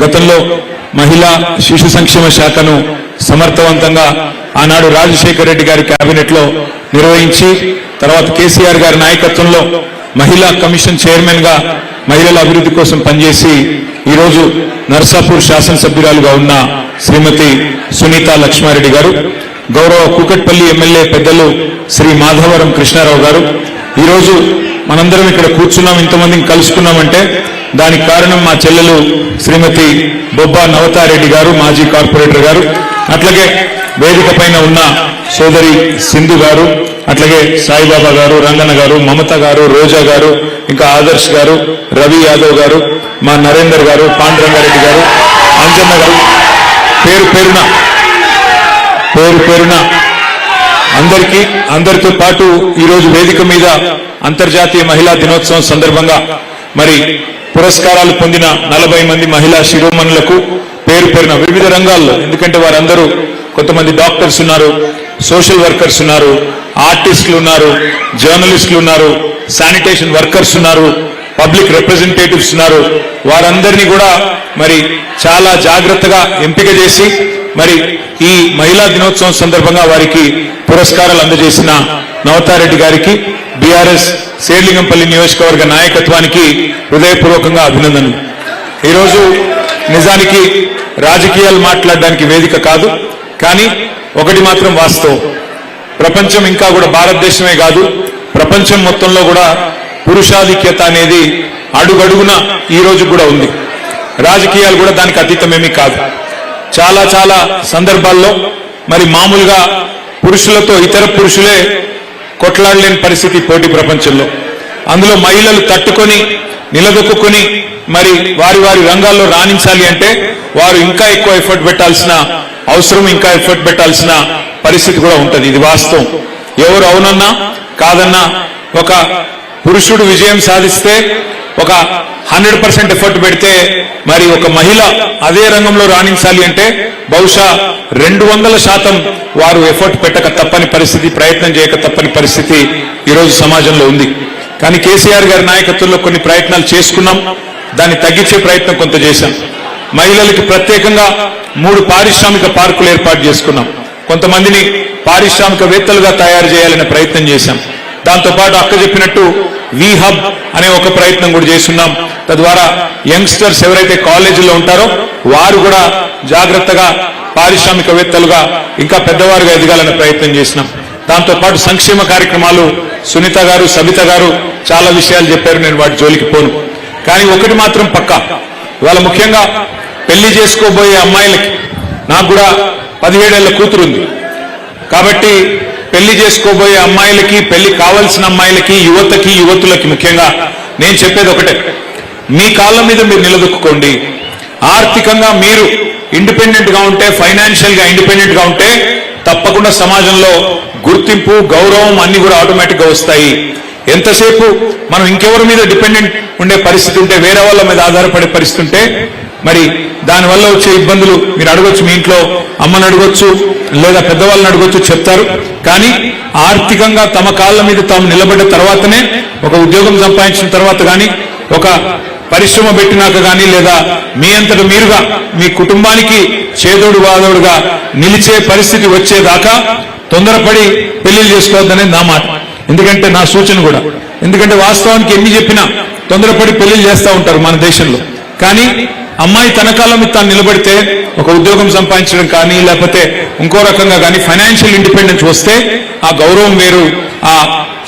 గతంలో మహిళా శిశు సంక్షేమ శాఖను సమర్థవంతంగా ఆనాడు రాజశేఖర రెడ్డి గారి కేబినెట్ లో నిర్వహించి తర్వాత కేసీఆర్ గారి నాయకత్వంలో మహిళా కమిషన్ చైర్మన్ గా మహిళల అభివృద్ధి కోసం పనిచేసి ఈరోజు నర్సాపూర్ శాసనసభ్యురాలుగా ఉన్న శ్రీమతి సునీత లక్ష్మారెడ్డి గారు, గౌరవ కూకట్పల్లి ఎమ్మెల్యే పెద్దలు శ్రీ మాధవరం కృష్ణారావు గారు, ఈరోజు మనందరం ఇక్కడ కూర్చున్నాం, ఇంతమందిని కలుసుకున్నామంటే దానికి కారణం మా చెల్లెలు శ్రీమతి బొబ్బా నవతారెడ్డి గారు, మాజీ కార్పొరేటర్ గారు, అట్లాగే వేదిక పైన ఉన్న సోదరి సింధు గారు, అట్లాగే సాయిబాబా గారు, రంగన్న గారు, మమత గారు, రోజా గారు, ఇంకా ఆదర్శ్ గారు, రవి యాదవ్ గారు, మా నరేందర్ గారు, పాండురంగారెడ్డి గారు, అంజన్న గారు, పేరు పేరున అందరితో పాటు ఈరోజు వేదిక మీద అంతర్జాతీయ మహిళా దినోత్సవం సందర్భంగా మరి పురస్కారాలు పొందిన 40 మంది మహిళా శిరోమణులకు పేరు పేరున వివిధ రంగాల్లో, ఎందుకంటే వారందరూ కొంతమంది డాక్టర్స్ ఉన్నారు, సోషల్ వర్కర్స్ ఉన్నారు, ఆర్టిస్టులు ఉన్నారు, జర్నలిస్టులు ఉన్నారు, శానిటేషన్ వర్కర్స్ ఉన్నారు, పబ్లిక్ రిప్రజెంటేటివ్స్ ఉన్నారు, వారందరినీ కూడా మరి చాలా జాగ్రత్తగా ఎంపిక చేసి మరి ఈ మహిళా దినోత్సవం సందర్భంగా వారికి పురస్కారాలు అందజేసిన నవతారెడ్డి గారికి, బీఆర్ఎస్ శేర్లింగంపల్లి నియోజకవర్గ నాయకత్వానికి హృదయపూర్వకంగా అభినందనలు. ఈరోజు నిజానికి రాజకీయాలు మాట్లాడడానికి వేదిక కాదు, కానీ ఒకటి మాత్రం వాస్తవం, ప్రపంచం ఇంకా కూడా భారతదేశమే కాదు ప్రపంచం మొత్తంలో కూడా పురుషాధిక్యత అనేది అడుగడుగున ఈ రోజు కూడా ఉంది. రాజకీయాలు కూడా దానికి అతీతమేమీ కాదు. చాలా చాలా సందర్భాల్లో మరి మామూలుగా పురుషులతో ఇతర పురుషులే కొట్లాడలేని పరిస్థితి పోటీ ప్రపంచంలో. అందులో మహిళలు తట్టుకొని నిలదొక్కుని మరి వారి వారి రంగాల్లో రాణించాలి అంటే వారు ఇంకా ఎక్కువ ఎఫర్ట్ పెట్టాల్సిన అవసరం, ఇంకా ఎఫర్ట్ పెట్టాల్సిన పరిస్థితి కూడా ఉంటుంది. ఇది వాస్తవం. ఎవరు అవునన్నా కాదన్నా ఒక పురుషుడు విజయం సాధిస్తే ఒక 100% ఎఫర్ట్ పెడితే మరి ఒక మహిళ అదే రంగంలో రాణించాలి అంటే బహుశా 200% వారు ఎఫర్ట్ పెట్టక తప్పని పరిస్థితి, ప్రయత్నం చేయక తప్పని పరిస్థితి ఈరోజు సమాజంలో ఉంది. కానీ కేసీఆర్ గారి నాయకత్వంలో కొన్ని ప్రయత్నాలు చేసుకున్నాం, దాన్ని తగ్గించే ప్రయత్నం కొంత చేశాం. మహిళలకి ప్రత్యేకంగా 3 పారిశ్రామిక పార్కులు ఏర్పాటు చేసుకున్నాం. కొంతమందిని పారిశ్రామికవేత్తలుగా తయారు చేయాలనే ప్రయత్నం చేశాం. దాంతోపాటు అక్క చెప్పినట్టు వి హబ్ అనే ఒక ప్రయత్నం కూడా చేస్తున్నాం. తద్వారా యంగ్స్టర్స్ ఎవరైతే కాలేజీలో ఉంటారో వారు కూడా జాగ్రత్తగా పారిశ్రామికవేత్తలుగా ఇంకా పెద్దవారుగా ఎదగాలనే ప్రయత్నం చేసినాం. దాంతోపాటు సంక్షేమ కార్యక్రమాలు సునీత గారు, సబిత గారు చాలా విషయాలు చెప్పారు, నేను వాటి జోలికి పోను. కానీ ఒకటి మాత్రం పక్కా, ఇవాళ ముఖ్యంగా పెళ్లి చేసుకోబోయే అమ్మాయిలకి, నాకు కూడా 17 ఏళ్ల కూతురుంది కాబట్టి పెళ్లి చేసుకోబోయే అమ్మాయిలకి, పెళ్లి కావాల్సిన అమ్మాయిలకి, యువతకి, యువతులకి ముఖ్యంగా నేను చెప్పేది ఒకటే, మీ కాళ్ళ మీద మీరు నిలదొక్కుకోండి. ఆర్థికంగా మీరు ఇండిపెండెంట్ గా ఉంటే, ఫైనాన్షియల్ గా ఇండిపెండెంట్ గా ఉంటే తప్పకుండా సమాజంలో గుర్తింపు, గౌరవం అన్ని కూడా ఆటోమేటిక్ గా వస్తాయి. ఎంతసేపు మనం ఇంకెవరి మీద డిపెండెంట్ ఉండే పరిస్థితి ఉంటే, వేరే వాళ్ళ మీద ఆధారపడే పరిస్థితి ఉంటే మరి దానివల్ల వచ్చే ఇబ్బందులు మీరు అడగొచ్చు, మీ ఇంట్లో అమ్మని అడగొచ్చు లేదా పెద్దవాళ్ళని అడగొచ్చు, చెప్తారు. కానీ ఆర్థికంగా తమ కాళ్ళ మీద తాము నిలబడ్డ తర్వాతనే, ఒక ఉద్యోగం సంపాదించిన తర్వాత కానీ, ఒక పరిశ్రమ పెట్టినాక కానీ, లేదా మీ అంతట మీరుగా మీ కుటుంబానికి చేదోడు వాదోడుగా నిలిచే పరిస్థితి వచ్చేదాకా తొందరపడి పెళ్లిళ్ళు చేసుకోవద్దనేది నా మాట. ఎందుకంటే నా సూచన కూడా, ఎందుకంటే వాస్తవానికి ఎన్ని చెప్పినా తొందరపడి పెళ్లిళ్ళు చేస్తూ ఉంటారు మన దేశంలో. కానీ అమ్మాయి తన కాలం మీద తాను నిలబడితే, ఒక ఉద్యోగం సంపాదించడం కానీ లేకపోతే ఇంకో రకంగా కానీ ఫైనాన్షియల్ ఇండిపెండెన్స్ వస్తే ఆ గౌరవం వేరు, ఆ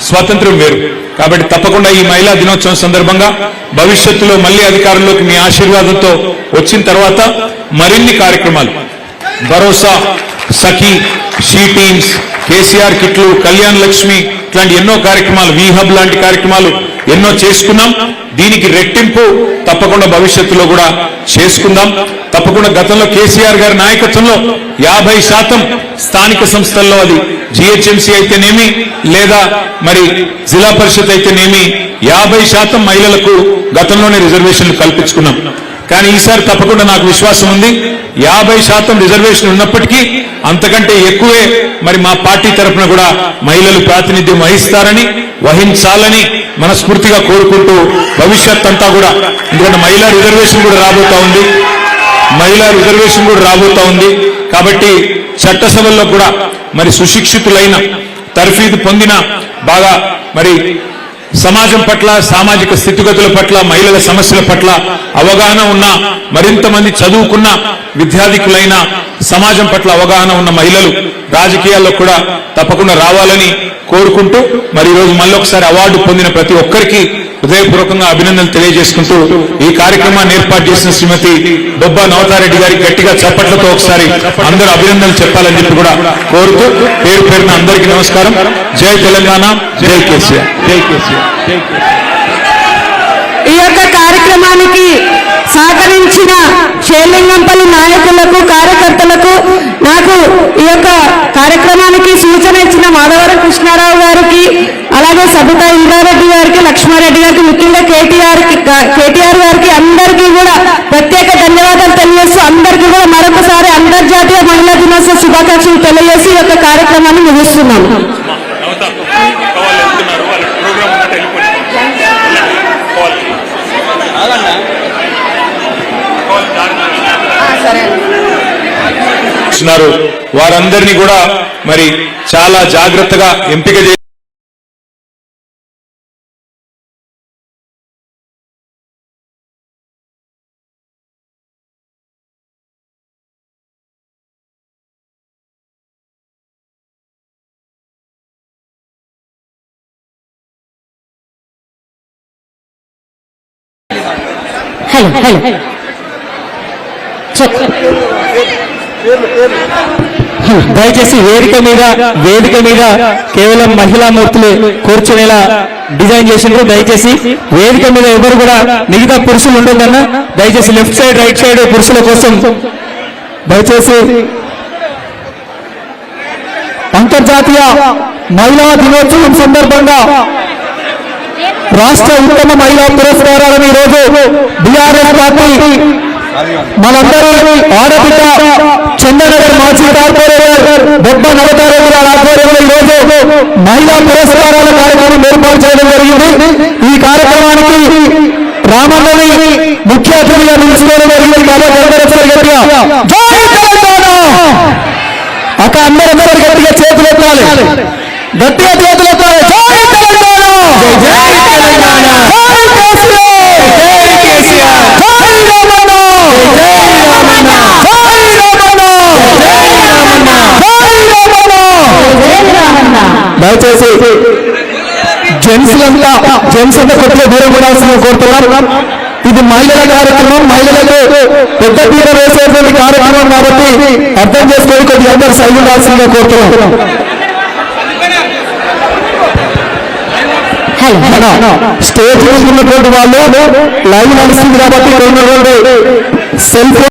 స్వాతంత్ర్యం వేరు. కాబట్టి తప్పకుండా ఈ మహిళా దినోత్సవం సందర్భంగా భవిష్యత్తులో మళ్లీ అధికారంలోకి మీ ఆశీర్వాదంతో వచ్చిన తర్వాత మరిన్ని కార్యక్రమాలు, భరోసా, సఖీ, షీ టీమ్స్, కేసీఆర్ కిట్లు, కళ్యాణ్ లక్ష్మి ఇట్లాంటి ఎన్నో కార్యక్రమాలు, వి హబ్ లాంటి కార్యక్రమాలు ఎన్నో చేసుకున్నాం. దీనికి రెట్టింపు తప్పకుండా భవిష్యత్తులో కూడా చేసుకుందాం. తప్పకుండా గతంలో కేసీఆర్ గారి నాయకత్వంలో 50% స్థానిక సంస్థల్లో, అది జిహెచ్ఎంసీ అయితేనేమి లేదా మరి జిల్లా పరిషత్ అయితేనేమి 50% మహిళలకు గతంలోనే రిజర్వేషన్లు కల్పించుకున్నాం. కానీ ఈసారి తప్పకుండా నాకు విశ్వాసం ఉంది, 50% రిజర్వేషన్ ఉన్నప్పటికీ అంతకంటే ఎక్కువే మరి మా పార్టీ తరఫున కూడా మహిళలు ప్రాతినిధ్యం వహిస్తారని, వహించాలని మనస్ఫూర్తిగా కోరుకుంటూ భవిష్యత్ అంతా కూడా, ఎందుకంటే మహిళా రిజర్వేషన్ కూడా రాబోతా ఉంది, మహిళా రిజర్వేషన్ కూడా రాబోతా ఉంది. కాబట్టి చట్టసభల్లో కూడా మరి సుశిక్షితులైన, తర్ఫీదు పొందిన, బాగా మరి సమాజం పట్ల, సామాజిక స్థితిగతుల పట్ల, మహిళల సమస్యల పట్ల అవగాహన ఉన్న, మరింత మంది చదువుకున్న విద్యార్థికులైన, సమాజం పట్ల అవగాహన ఉన్న మహిళలు రాజకీయాల్లో కూడా తప్పకుండా రావాలని కోరుకుంటూ, మరి ఈరోజు మళ్ళొకసారి అవార్డు పొందిన ప్రతి ఒక్కరికి హృదయపూర్వకంగా అభినందనలు తెలియజేసుకుంటూ ఈ కార్యక్రమాన్ని ఏర్పాటు చేసిన శ్రీమతి బొబ్బా నవతారెడ్డి గారికి గట్టిగా చప్పట్లతో ఒకసారి అందరూ అభినందనలు చెప్పాలని చెప్పి కూడా కోరుతూ పేరు పేరున అందరికీ నమస్కారం. జై తెలంగాణ, జై కేసీఆర్. జై కేసీఆర్. ఈ యొక్క కార్యక్రమానికి సహకరించిన షేర్లింగంపల్లి నాయకులకు, కార్యకర్తలకు, నాకు ఈ యొక్క కార్యక్రమానికి సూచన ఇచ్చిన మాధవరం కృష్ణారావు గారికి, అలాగే సబితా ఇంద్రారెడ్డి గారికి, లక్ష్మారెడ్డి గారికి, ముఖ్యంగా కేటీఆర్ గారికి అందరికీ కూడా ప్రత్యేక ధన్యవాదాలు తెలియజేస్తూ అందరికీ కూడా మరొకసారి అంతర్జాతీయ మహిళా దినోత్సవ శుభాకాంక్షలు తెలియజేసి ఈ యొక్క కార్యక్రమాన్ని ముగిస్తున్నాను. వారందరినీ కూడా మరి చాలా జాగ్రత్తగా ఎంపిక చేసి దయచేసి వేదిక మీద కేవలం మహిళా మూర్తులు కూర్చునేలా డిజైన్ చేసిండ్రు. దయచేసి వేదిక మీద ఎవరు కూడా మిగతా పురుషులు ఉంటుందన్న దయచేసి లెఫ్ట్ సైడ్, రైట్ సైడ్ పురుషుల కోసం దయచేసి. అంతర్జాతీయ మహిళా దినోత్సవం సందర్భంగా రాష్ట్ర ఉత్తమ మహిళా పురస్కారాలను ఈరోజు బీఆర్ఎస్ పార్టీ మనందరూ ఆడబిడ్డ చంద్రనగర్ మాజీ కార్పొరేటర్ బొబ్బా నవతారెడ్డి గారి ఆధ్వర్యంలో ఈరోజు మహిళా పురస్కారాల కార్యక్రమం ఏర్పాటు చేయడం జరిగింది. ఈ కార్యక్రమానికి రామన్నని ముఖ్య అతిథిగా నిలుచుకోవడం జరిగింది. కాబట్టి అక్క అందరూ గట్టిగా చేతులెత్తాలి, గట్టిగా చేతులెత్తాలి. జై తెలంగాణ, జై తెలంగాణ, జై కేసీఆర్, జై కేసీఆర్, జై రామన్న, జై రామన్న, జై రామన్న, జై రామన్న, జై రామన్న, జై రామన్న. దయచేసి జెంట్స్ అంతా కొద్దిగా దూరం ఉండాల్సిన కోరుతున్నాం. ఇది మహిళల కార్యక్రమం, మహిళలకు పెద్ద పీట వేసేటువంటి కార్యక్రమం కాబట్టి అర్థం చేసుకొని కొద్దిగా అందరూ సైడ్ ఉండాల్సిందిగా కోరుతున్నాం. స్టేజ్ మీద ఉన్నటువంటి వాళ్ళు లైవ్ నడుస్తుంది కాబట్టి సెల్ ఫోన్